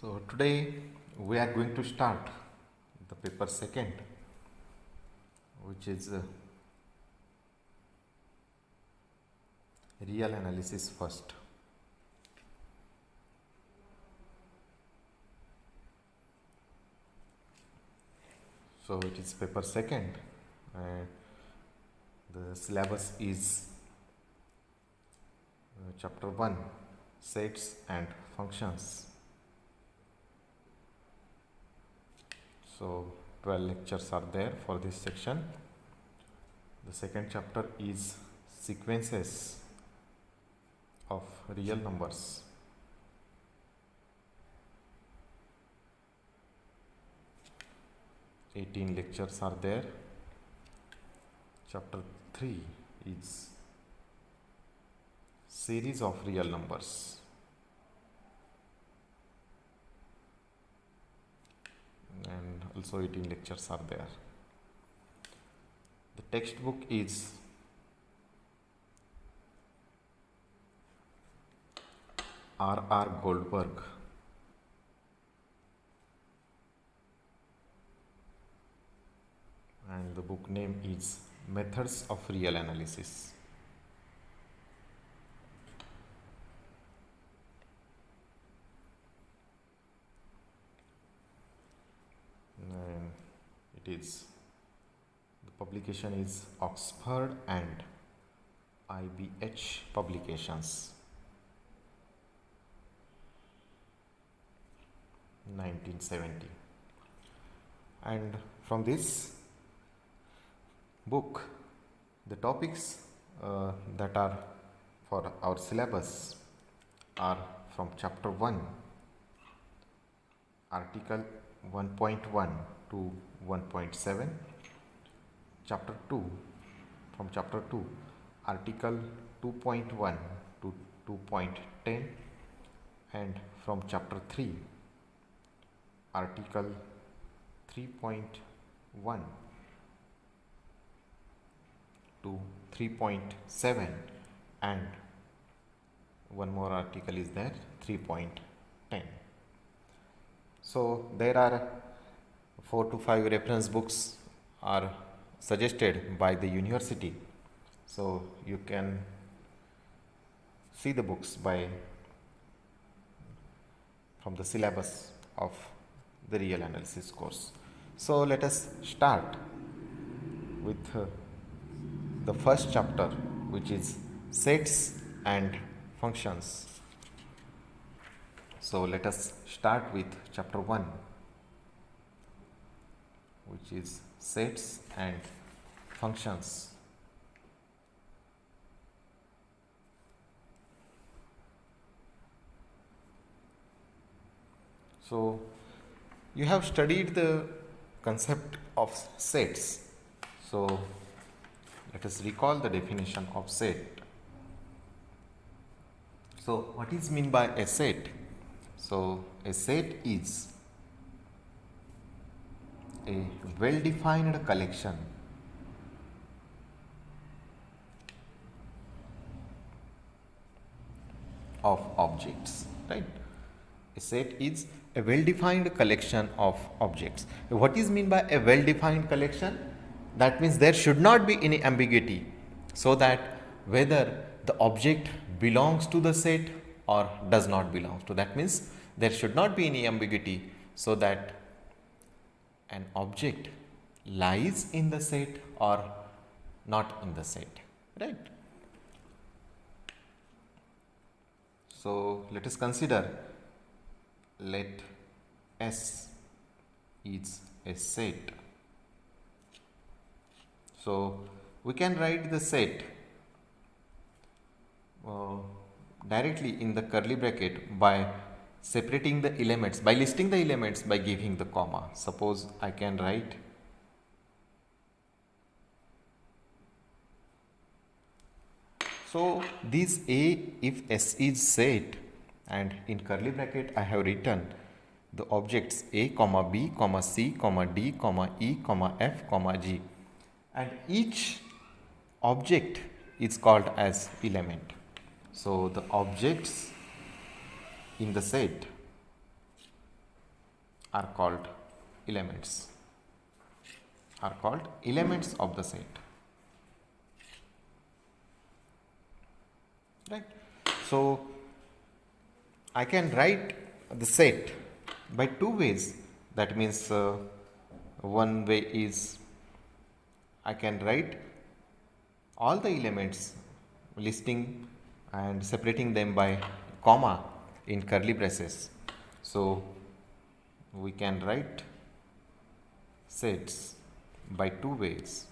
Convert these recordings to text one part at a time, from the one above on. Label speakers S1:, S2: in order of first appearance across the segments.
S1: So today we are going to start the paper second, which is real analysis first. So it is paper second, and the syllabus is chapter 1, sets and functions. So 12 lectures are there for this section. The second chapter is sequences of real numbers. Eighteen lectures are there. Chapter 3 is series of real numbers. And also 18 lectures are there. The textbook is R.R. Goldberg. And the book name is Methods of Real Analysis. And the publication is Oxford and IBH Publications, 1970. And from this book, the topics that are for our syllabus are from chapter 1, article 1.1 to 1.7, chapter 2, from chapter 2, article 2.1 to 2.10, and from chapter 3, article 3.1 to 3.7, and one more article is there, 3.10. So there are 4 to 5 reference books are suggested by the university. So you can see the books from the syllabus of the real analysis course. So let us start with the first chapter, which is sets and functions. So let us start with chapter 1, which is sets and functions. So you have studied the concept of sets. So let us recall the definition of set. So what is meant by a set? So a set is a well-defined collection of objects, right? A set is a well-defined collection of objects. What is meant by a well-defined collection? That means there should not be any ambiguity, so that whether the object belongs to the set or does not belong to. That means there should not be any ambiguity, so that an object lies in the set or not in the set, right? So let us consider, let S is a set. So we can write the set directly in the curly bracket by separating the elements, by listing the elements by giving the comma. Suppose I can write so this A, if S is set, and in curly bracket I have written the objects A, comma B, comma C, comma D, comma E, comma F, comma G, and each object is called as element. So the objects in the set are called elements, of the set, right? So I can write the set by two ways. That means one way is I can write all the elements, listing and separating them by comma in curly braces. So we can write sets by two ways.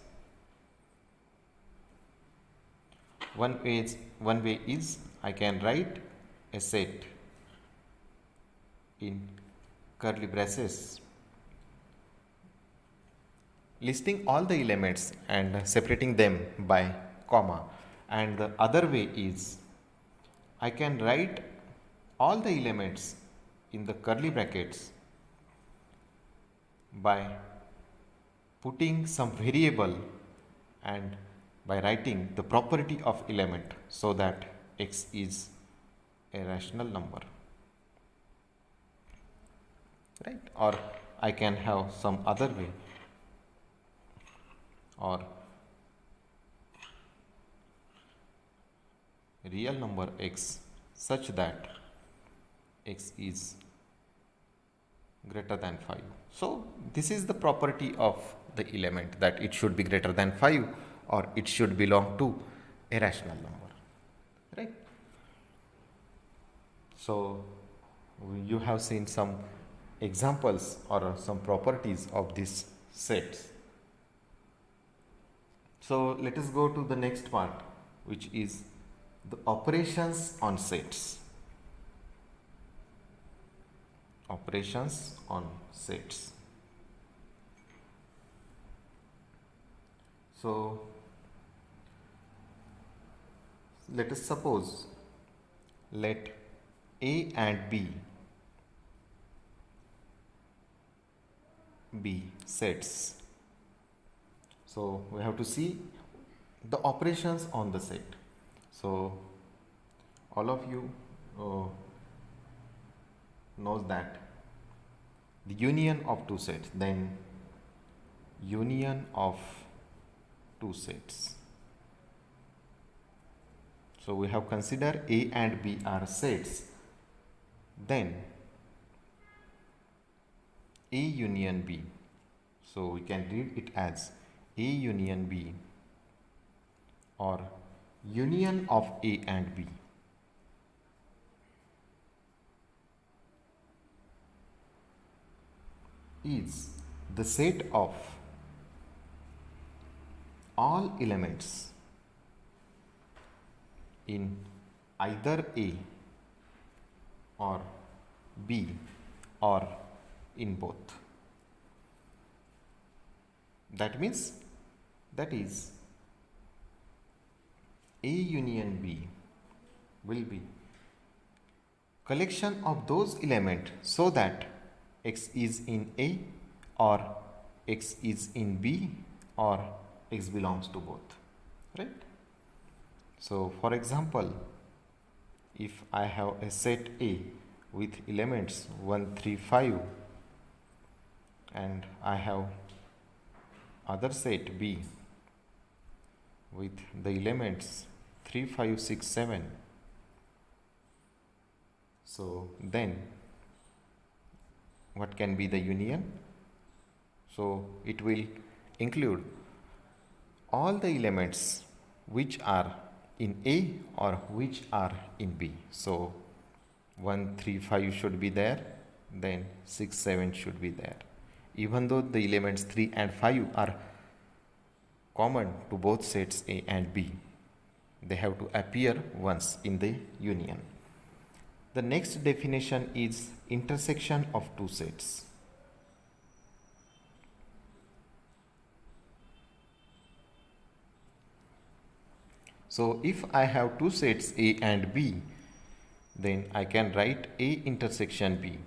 S1: One way is I can write a set in curly braces, listing all the elements and separating them by comma, and the other way is I can write all the elements in the curly brackets by putting some variable and by writing the property of element so that x is a rational number, right? Or I can have some other way, or real number x such that x is greater than 5. So this is the property of the element, that it should be greater than 5 or it should belong to a rational number, right? So you have seen some examples or some properties of these sets. So let us go to the next part, which is the operations on sets. Operations on sets. So let us suppose, let A and B be sets. So we have to see the operations on the set. So all of you knows that the union of two sets, then union of two sets. So we have considered A and B are sets, then A union B. So we can read it as A union B, or union of A and B. Is the set of all elements in either A or B or in both. That means, that is, A union B will be collection of those elements so that x is in A or x is in B or x belongs to both, right? So for example, if I have a set A with elements 1, 3, 5 and I have other set B with the elements 3, 5, 6, 7, so then what can be the union? So it will include all the elements which are in A or which are in B. So 1, 3, 5 should be there, then 6, 7 should be there. Even though the elements 3 and 5 are common to both sets A and B, they have to appear once in the union. The next definition is intersection of two sets. So if I have two sets A and B, then I can write A intersection B,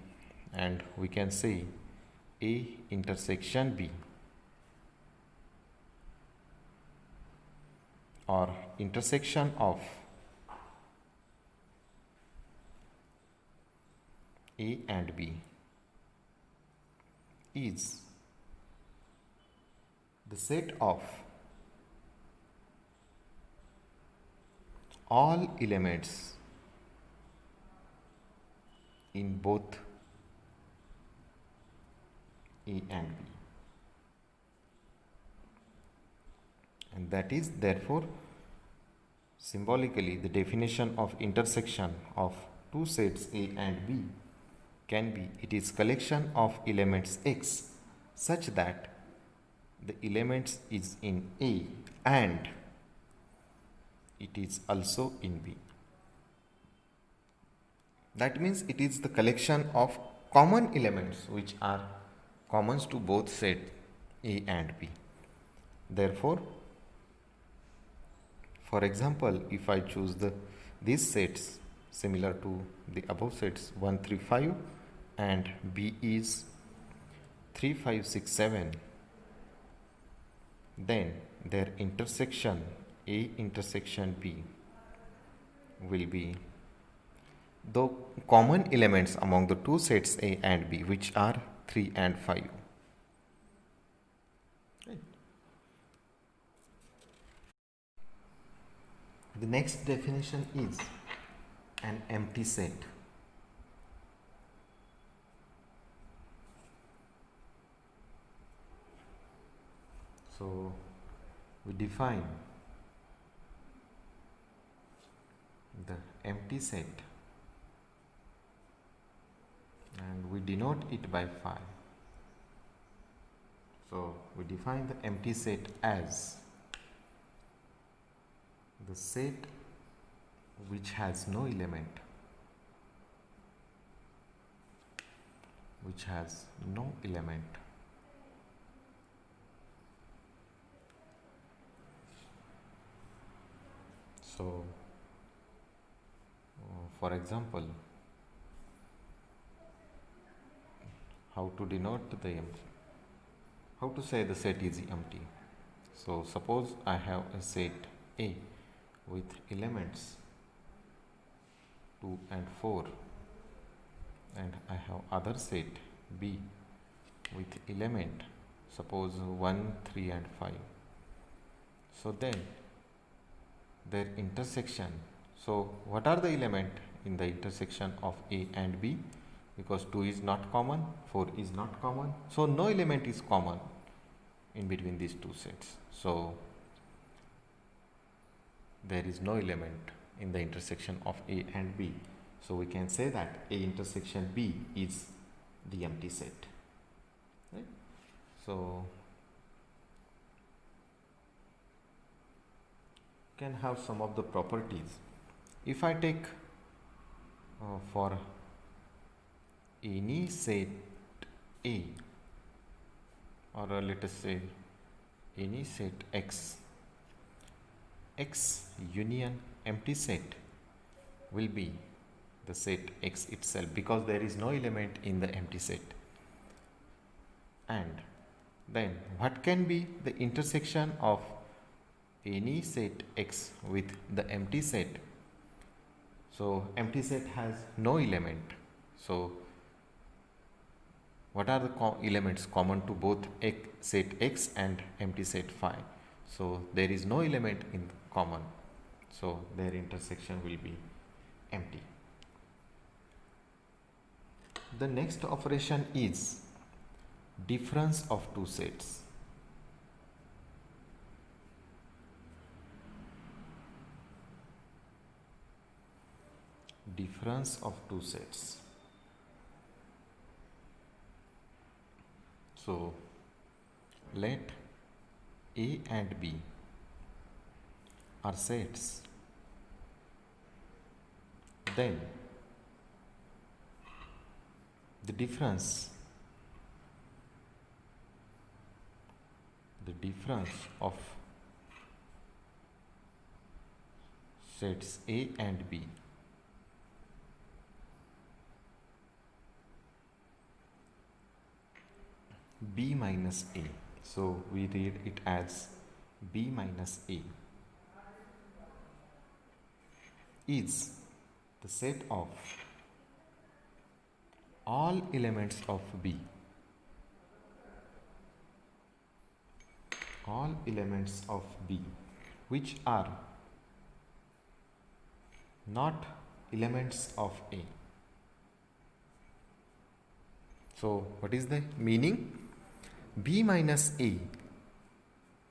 S1: and we can say A intersection B, or intersection of A and B. is the set of all elements in both A and B, and that is therefore symbolically the definition of intersection of two sets A and B can be it is collection of elements X such that the elements is in A and it is also in B. That means it is the collection of common elements which are commons to both set A and B. Therefore, for example, if I choose these sets similar to the above sets 1, 3, 5 and B is 3, 5, 6, 7, then their intersection A intersection B will be the common elements among the two sets A and B, which are 3 and 5. Right. The next definition is an empty set. So we define the empty set and we denote it by phi. So we define the empty set as the set which has no element, So for example, how to denote the empty, how to say the set is empty. So suppose I have a set A with elements 2 and 4 and I have other set B with element suppose 1, 3 and 5. So then their intersection, so what are the element in the intersection of A and B? Because 2 is not common, 4 is not common, so no element is common in between these two sets. So there is no element in the intersection of A and B. So we can say that A intersection B is the empty set. Right? So can have some of the properties. If I take for any set A, or let us say any set X, X union empty set will be the set X itself because there is no element in the empty set. And then what can be the intersection of any set X with the empty set? So empty set has no element. So what are the elements common to both set X and empty set phi? So there is no element in common. So their intersection will be empty. The next operation is difference of two sets. Difference of two sets. So let A and B are sets, then the difference of sets A and B B minus A. So we read it as B minus A is the set of all elements of B all elements of B which are not elements of A. So what is the meaning? B minus A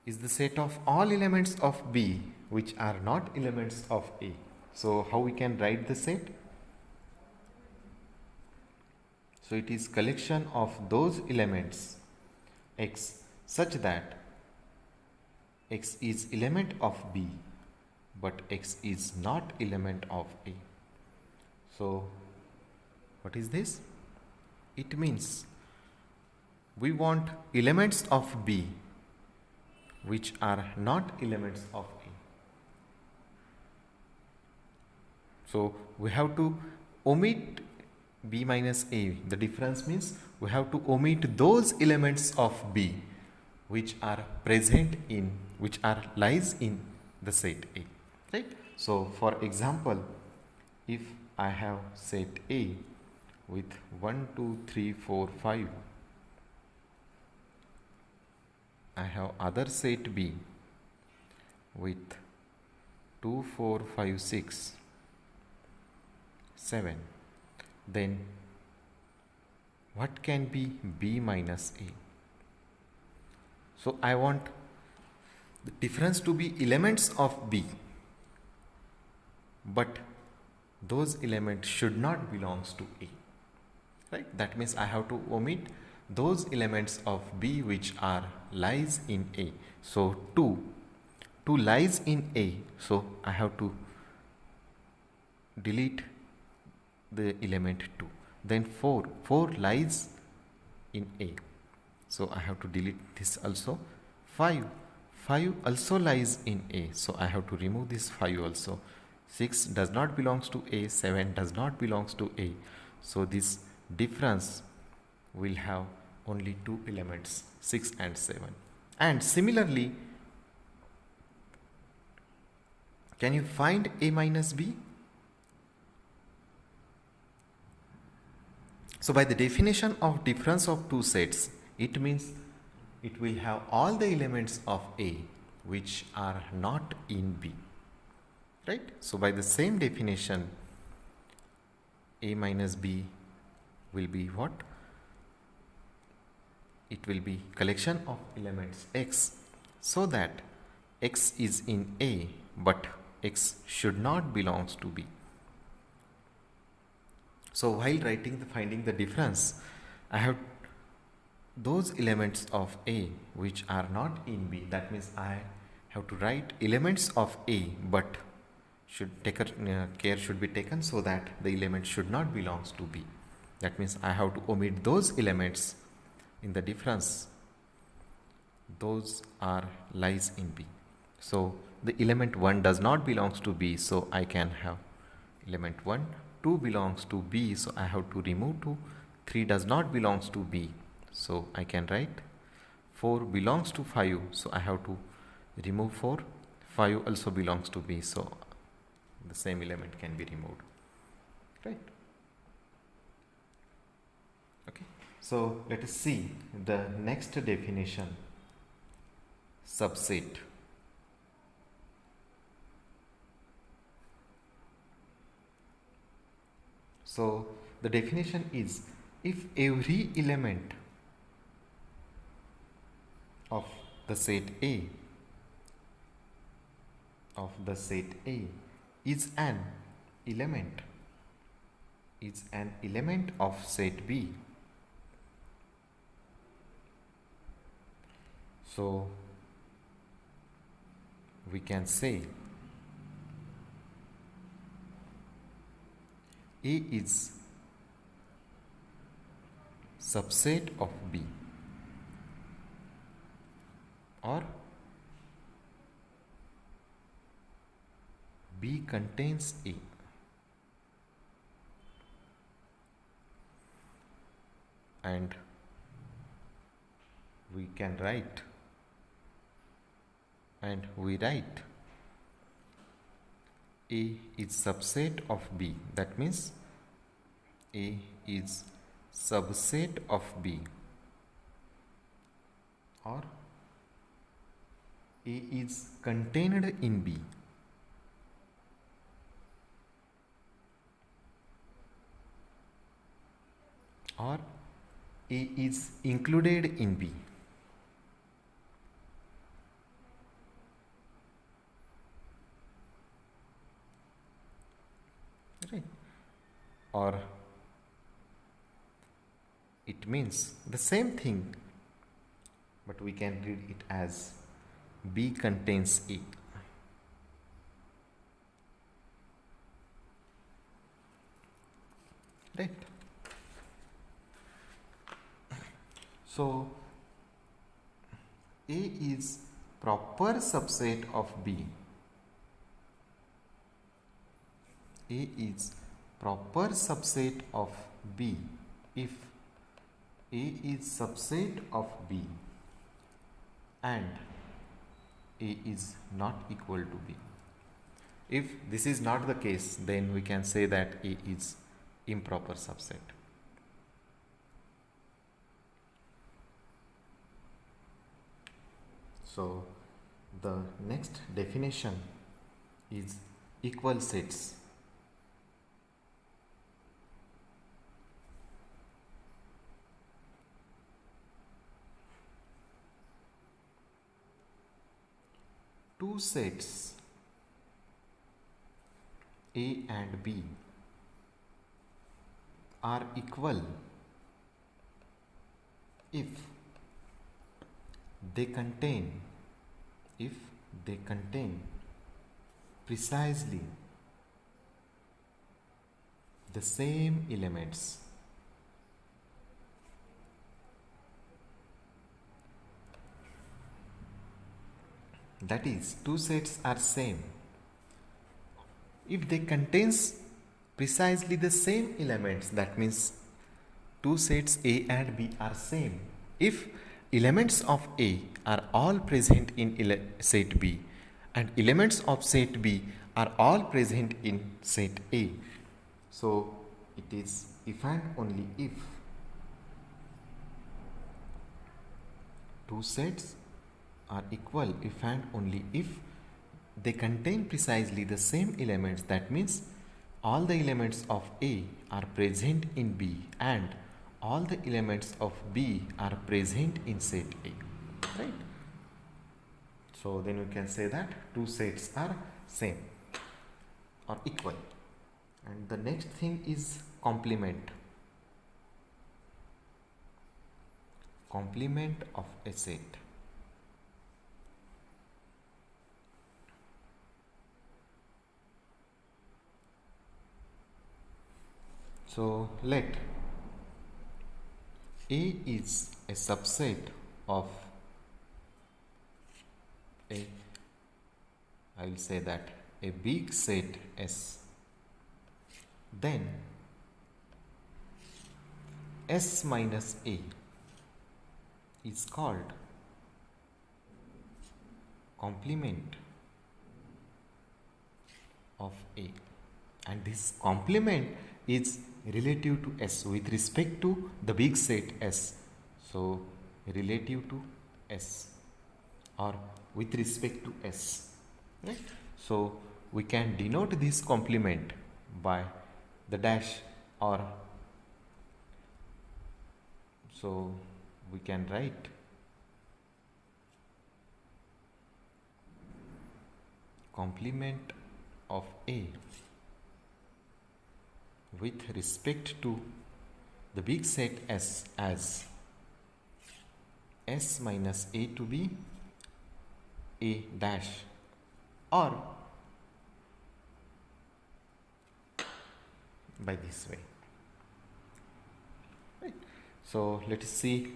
S1: is the set of all elements of B which are not elements of A. So how we can write the set? So it is collection of those elements X such that X is element of B but X is not element of A. So what is this? It means we want elements of B which are not elements of A. So we have to omit B minus A. The difference means we have to omit those elements of B which are present in, which are lies in the set A. Right? So for example, if I have set A with 1, 2, 3, 4, 5, I have other set B with 2, 4, 5, 6, 7, then what can be B minus A? So I want the difference to be elements of B, but those elements should not belongs to A. Right? That means I have to omit those elements of B which are lies in A. So 2 lies in A. So I have to delete the element 2. Then 4 lies in A. So I have to delete this also. 5 also lies in A. So I have to remove this 5 also. 6 does not belongs to A. 7 does not belongs to A. So this difference will have only 2 elements, 6 and 7. And similarly, can you find A minus B? So by the definition of difference of two sets, it means it will have all the elements of A which are not in B. Right? So by the same definition, A minus B will be what? It will be collection of elements X, so that X is in A but X should not belongs to B. So while finding the difference, I have those elements of A which are not in B. That means I have to write elements of A, but care should be taken so that the element should not belongs to B. That means I have to omit those elements in the difference. Those are lies in B. So the element 1 does not belongs to B, so I can have element 1. 2 belongs to B, so I have to remove 2. 3 does not belongs to B, so I can write. 4 belongs to 5, so I have to remove 4. 5 also belongs to B, so the same element can be removed. Right? Okay. So let us see the next definition, subset. So the definition is, if every element of the set A is an element of set B, so we can say A is subset of B, or B contains A. And we can write, and we write A is subset of B. That means A is subset of B, or A is contained in B, or A is included in B. Right? Or it means the same thing, but we can read it as B contains A. Right? So A is proper subset of B. A is proper subset of B if A is subset of B and A is not equal to B. If this is not the case, then we can say that A is improper subset. So the next definition is equal sets. Two sets A and B are equal if they contain precisely the same elements. That is, two sets are same if they contains precisely the same elements. That means two sets A and B are same if elements of A are all present in set B and elements of set B are all present in set A. So it is if and only if two sets are equal, if and only if they contain precisely the same elements. That means all the elements of A are present in B and all the elements of B are present in set A. Right? So then we can say that two sets are same or equal. And the next thing is complement. Complement of a set. So let A is a subset of I will say that a big set S. Then S minus A is called complement of A, and this complement is relative to S with respect to the big set S. So relative to S or with respect to S. Right? So we can denote this complement by the dash, or so we can write complement of A with respect to the big set S as S minus A to be A dash, or by this way. Right. So let us see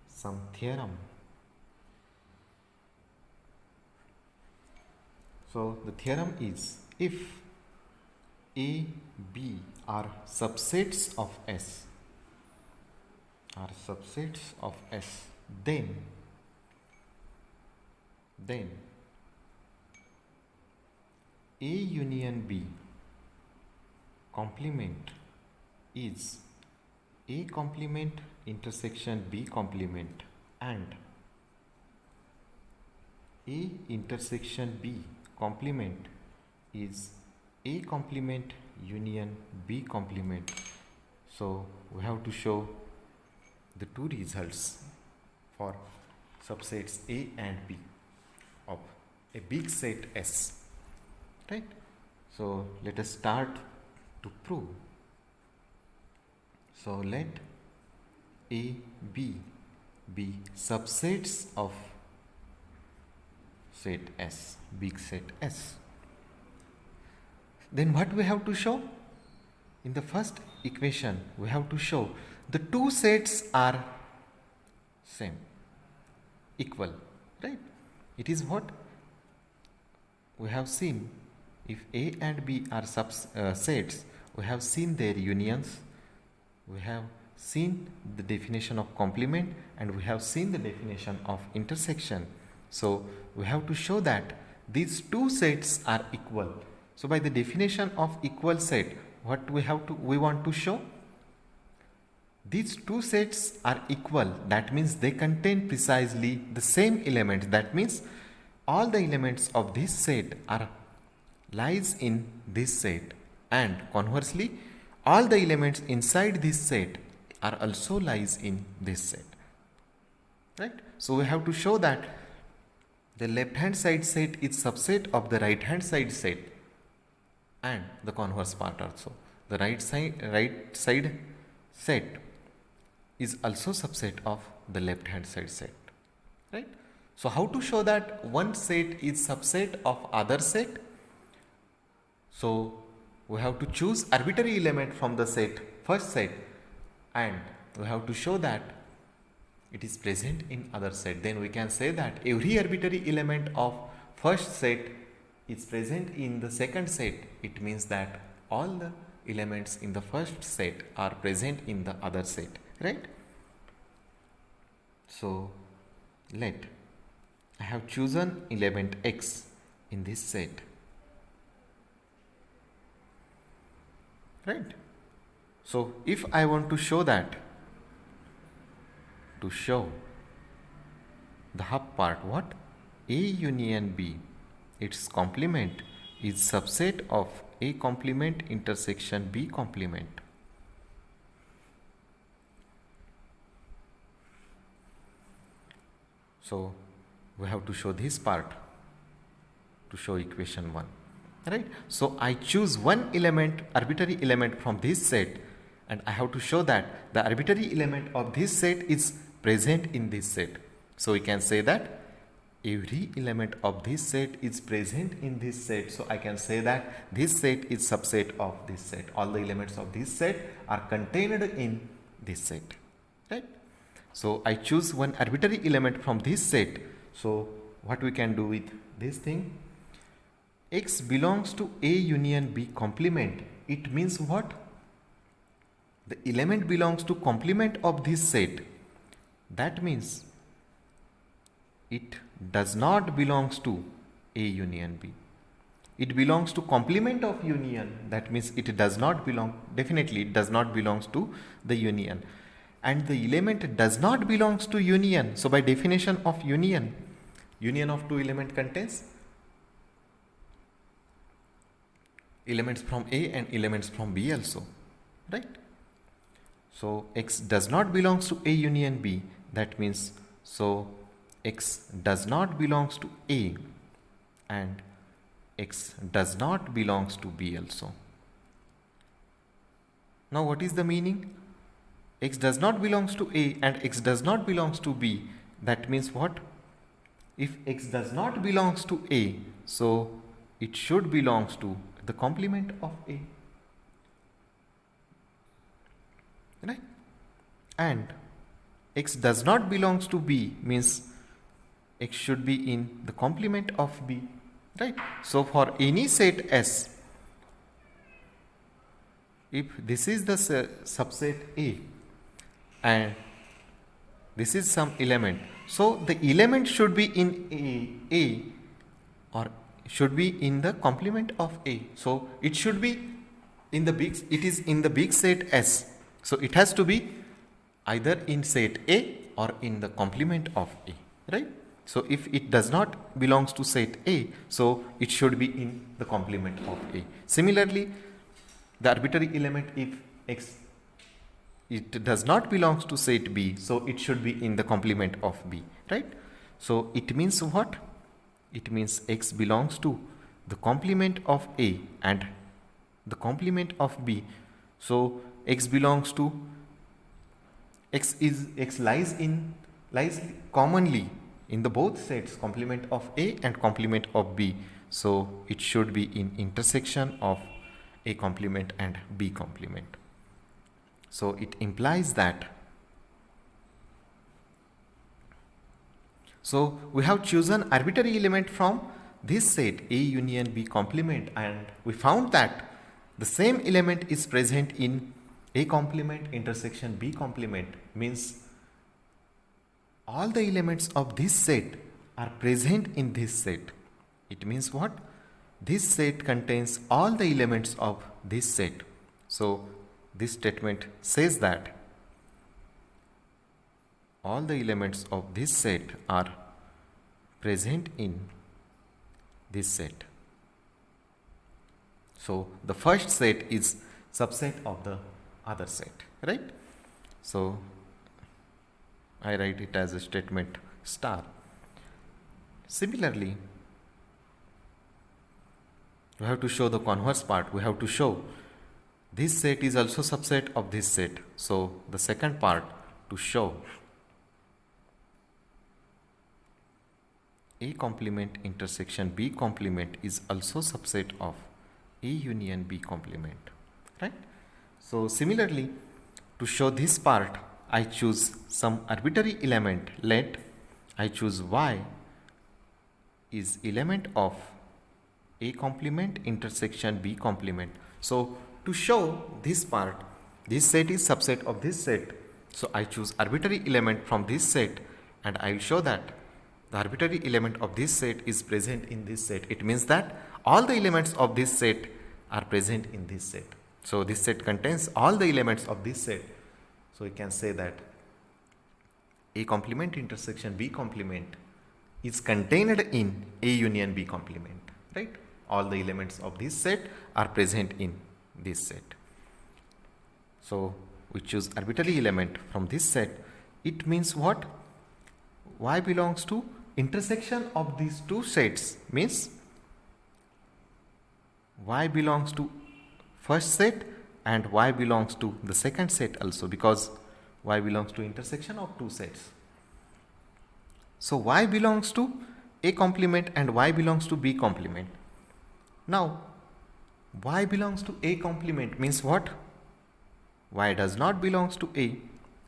S1: some theorem. So the theorem is, if A, B are subsets of S, then A union B complement is A complement intersection B complement, and A intersection B complement is A complement union B complement. So we have to show the two results for subsets A and B of a big set S, right? So let us start to prove. So let A, B be subsets of set S, big set S. Then what we have to show? In the first equation, we have to show the two sets are same, equal, right? It is what we have seen. If A and B are sets, we have seen their unions, we have seen the definition of complement, and we have seen the definition of intersection. So we have to show that these two sets are equal. So by the definition of equal set, what we want to show? These two sets are equal. That means they contain precisely the same elements. That means all the elements of this set are lies in this set, and conversely all the elements inside this set are also lies in this set, right? So we have to show that the left hand side set is subset of the right hand side set, and the converse part also. The right side set is also subset of the left hand side set, right? So how to show that one set is subset of other set? So we have to choose arbitrary element from the set, first set, and we have to show that it is present in other set. Then we can say that every arbitrary element of first set is present in the second set. It means that all the elements in the first set are present in the other set, right? So let I have chosen element X in this set, right? So if I want to show that, to show the hub part, what? A union B, its complement is subset of A complement intersection B complement. So we have to show this part to show equation 1, right? So I choose one element, arbitrary element from this set, and I have to show that the arbitrary element of this set is present in this set. So we can say that every element of this set is present in this set. So I can say that this set is subset of this set. All the elements of this set are contained in this set, right? So I choose one arbitrary element from this set. So what we can do with this thing? X belongs to A union B complement. It means what? The element belongs to complement of this set. That means it does not belongs to A union B. It belongs to complement of union. That means it does not belong, definitely it does not belongs to the union. And the element does not belongs to union. So by definition of union, union of two element contains elements from A and elements from B also, right? So X does not belongs to A union B. That means so X does not belongs to A and X does not belongs to B also. Now what is the meaning? X does not belongs to A and X does not belongs to B. That means what? If X does not belongs to A, so it should belongs to the complement of A, right? And X does not belongs to B means X should be in the complement of B, right? So for any set S, if this is the subset A and this is some element, so the element should be in A or should be in the complement of A. So it should be in the big, it is in the big set S. So it has to be either in set A or in the complement of A, right? So if it does not belongs to set A, so it should be in the complement of A. Similarly, the arbitrary element, if x it does not belongs to set B, so it should be in the complement of B, right? So it means what? It means x belongs to the complement of A and the complement of B. So x belongs to x lies commonly in the both sets, complement of A and complement of B. So it should be in intersection of A complement and B complement. So it implies that. So we have chosen arbitrary element from this set A union B complement, and we found that the same element is present in A complement intersection B complement, means all the elements of this set are present in this set. It means what? This set contains all the elements of this set. So this statement says that all the elements of this set are present in this set. So the first set is subset of the other set, right? So I write it as a statement star. Similarly, we have to show the converse part. We have to show this set is also subset of this set. So the second part, to show A complement intersection B complement is also subset of A union B complement, right? So similarly, to show this part, I choose some arbitrary element. Let I choose Y is element of A complement intersection B complement. So to show this part, this set is subset of this set. So I choose arbitrary element from this set, and I will show that the arbitrary element of this set is present in this set. It means that all the elements of this set are present in this set. So this set contains all the elements of this set. So we can say that A complement intersection B complement is contained in A union B complement, right? All the elements of this set are present in this set. So we choose arbitrary element from this set. It means what? Y belongs to intersection of these two sets, means Y belongs to first set and Y belongs to the second set also, because Y belongs to intersection of two sets. So Y belongs to A complement and Y belongs to B complement. Now Y belongs to A complement means what? Y does not belongs to A,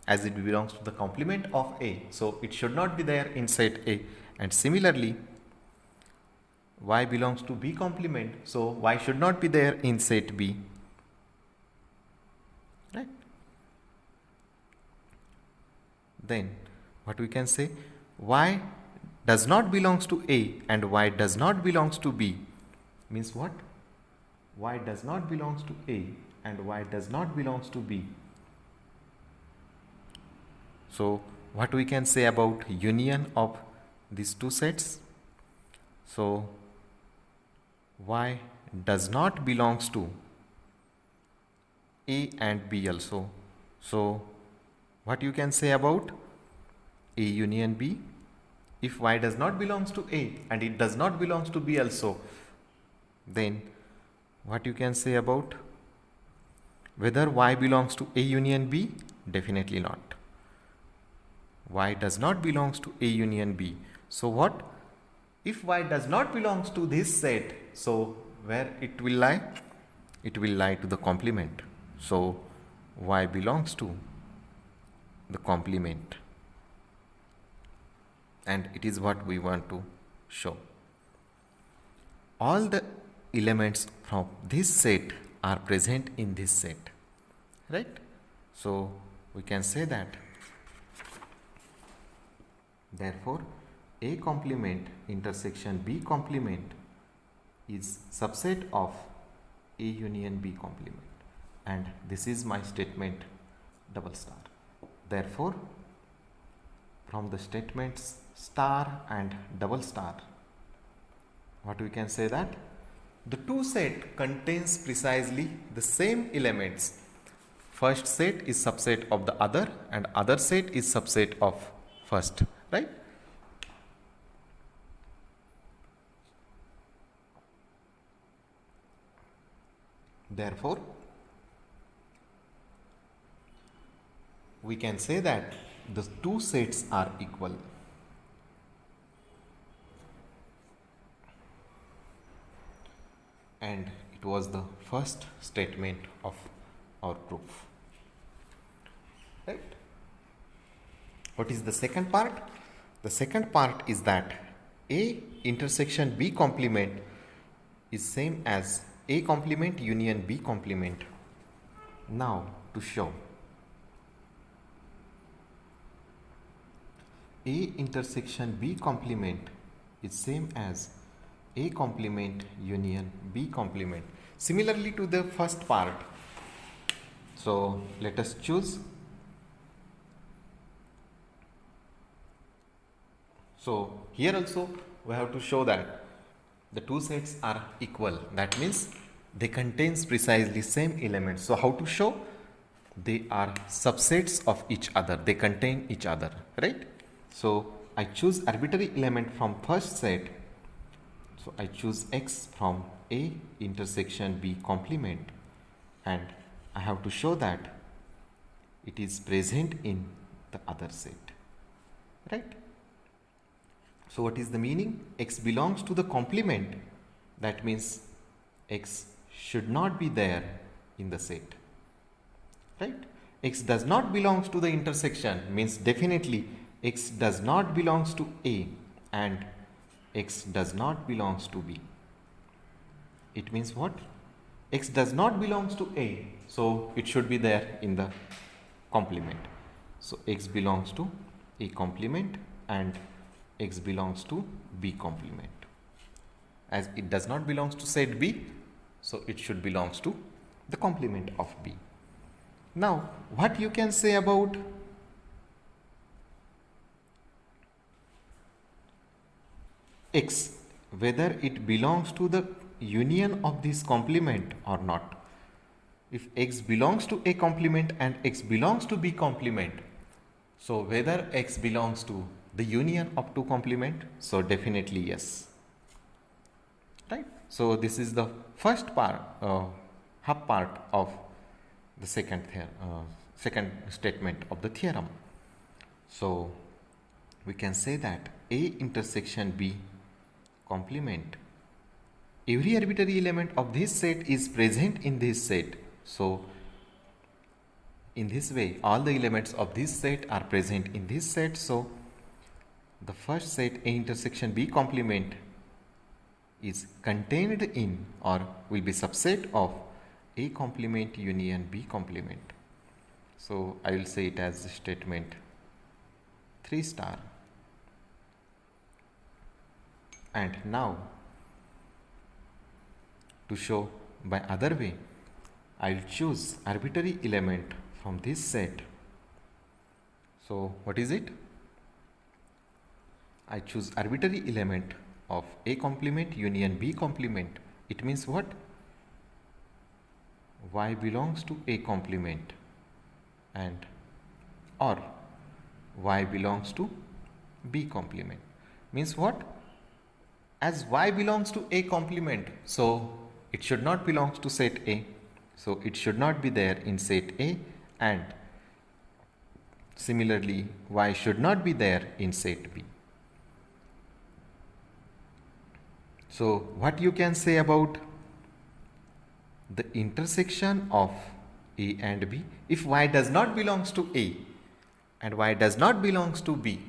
S1: as it belongs to the complement of A. So it should not be there in set A. And similarly, Y belongs to B complement. So Y should not be there in set B. Right? Then what we can say? Y does not belongs to A and Y does not belongs to B. Means what? Y does not belongs to A and Y does not belongs to B. So what we can say about union of these two sets? So Y does not belongs to A and B also. So what you can say about A union B? If Y does not belongs to A and it does not belongs to B also, then what you can say about whether Y belongs to A union B? Definitely not. Y does not belongs to A union B. So what? If Y does not belongs to this set, so where it will lie? It will lie to the complement. So Y belongs to the complement. And it is what we want to show. All the elements from this set are present in this set, right? So we can say that therefore A complement intersection B complement is subset of A union B complement, and this is my statement double star. Therefore from the statements star and double star, what we can say that the two set contains precisely the same elements. First set is subset of the other and other set is subset of first, right? Therefore, we can say that the two sets are equal. And it was the first statement of our proof. Right? What is the second part? The second part is that A intersection B complement is same as A complement union B complement. Now to show A intersection B complement is same as A complement union B complement. Similarly to the first part, so let us choose. So here also we have to show that the two sets are equal. That means they contains precisely same elements. So how to show? They are subsets of each other. They contain each other, right? So I choose arbitrary element from first set. So I choose X from A intersection B complement, and I have to show that it is present in the other set, right? So what is the meaning? X belongs to the complement. That means X should not be there in the set, right? X does not belongs to the intersection means definitely X does not belongs to A and X does not belongs to B. It means what? X does not belongs to A, so it should be there in the complement. So X belongs to A complement and X belongs to B complement. As it does not belongs to set B, so it should belongs to the complement of B. Now, what you can say about X, whether it belongs to the union of this complement or not. If X belongs to A complement and X belongs to B complement, so whether X belongs to the union of two complement, so definitely yes, right? So this is the first part, half part of the second statement of the theorem. So we can say that A intersection B complement, every arbitrary element of this set is present in this set. So in this way all the elements of this set are present in this set. So the first set A intersection B complement is contained in or will be subset of A complement union B complement. So I will say it as statement 3 star. And now to show by other way, I will choose arbitrary element from this set. So what is it? I choose arbitrary element of A complement union B complement. It means what? Y belongs to A complement and or Y belongs to B complement. Means what? As Y belongs to A complement, so it should not belong to set A. So it should not be there in set A, and similarly Y should not be there in set B. So what you can say about the intersection of A and B? If Y does not belongs to A and Y does not belongs to B,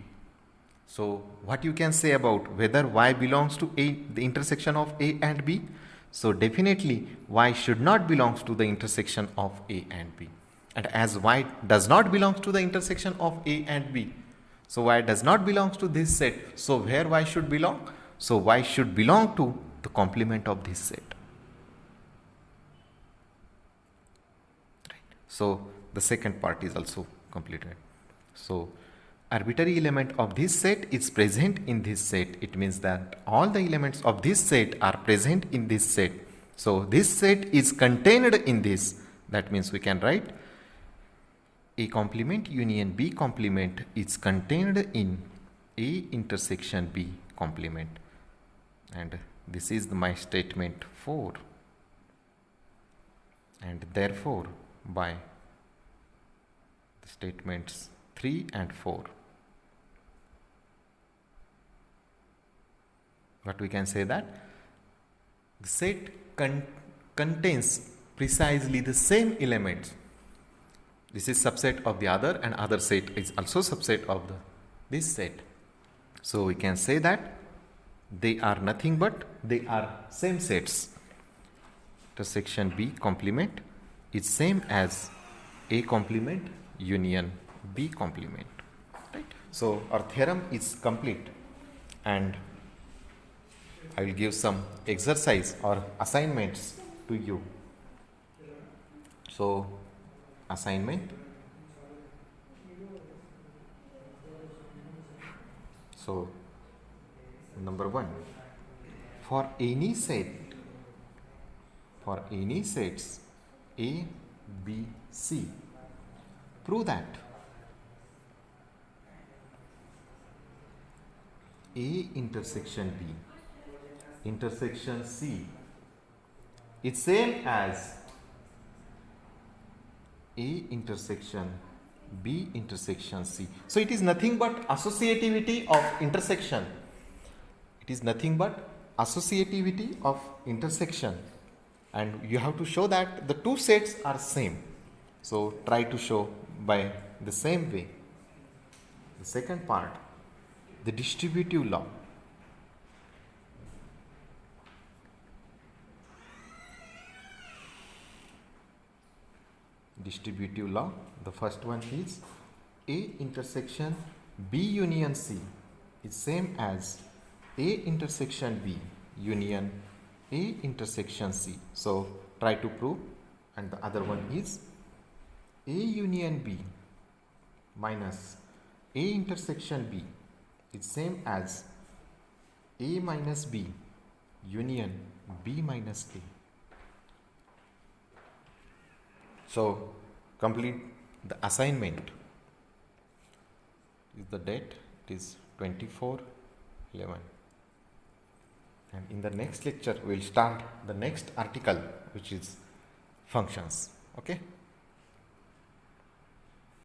S1: so what you can say about whether Y belongs to A, the intersection of A and B? So definitely Y should not belongs to the intersection of A and B. And as Y does not belongs to the intersection of A and B, so Y does not belongs to this set. So where Y should belong? So Y should belong to the complement of this set. Right. So the second part is also completed. So arbitrary element of this set is present in this set, it means that all the elements of this set are present in this set. So this set is contained in this. That means we can write A complement union B complement is contained in A intersection B complement. And this is my statement 4. And therefore, by the statements 3 and 4, what we can say that the set contains precisely the same elements. This is subset of the other, and other set is also subset of this set. So we can say that they are nothing but they are same sets. Intersection B complement is same as A complement union B complement. Right? So our theorem is complete, and I will give some exercise or assignments to you. So assignment. So number 1, for any sets A, B, C, prove that A intersection B intersection C is same as A intersection B intersection C. So it is nothing but associativity of intersection. It is nothing but associativity of intersection, and you have to show that the two sets are same. So try to show by the same way. The second part, the distributive law. Distributive law, the first one is A intersection B union C is same as A intersection B union A intersection C. So try to prove. And the other one is A union B minus A intersection B is same as A minus B union B minus A. So complete the assignment. Is the date? It is 24/11. And in the next lecture we will start the next article, which is functions. Okay.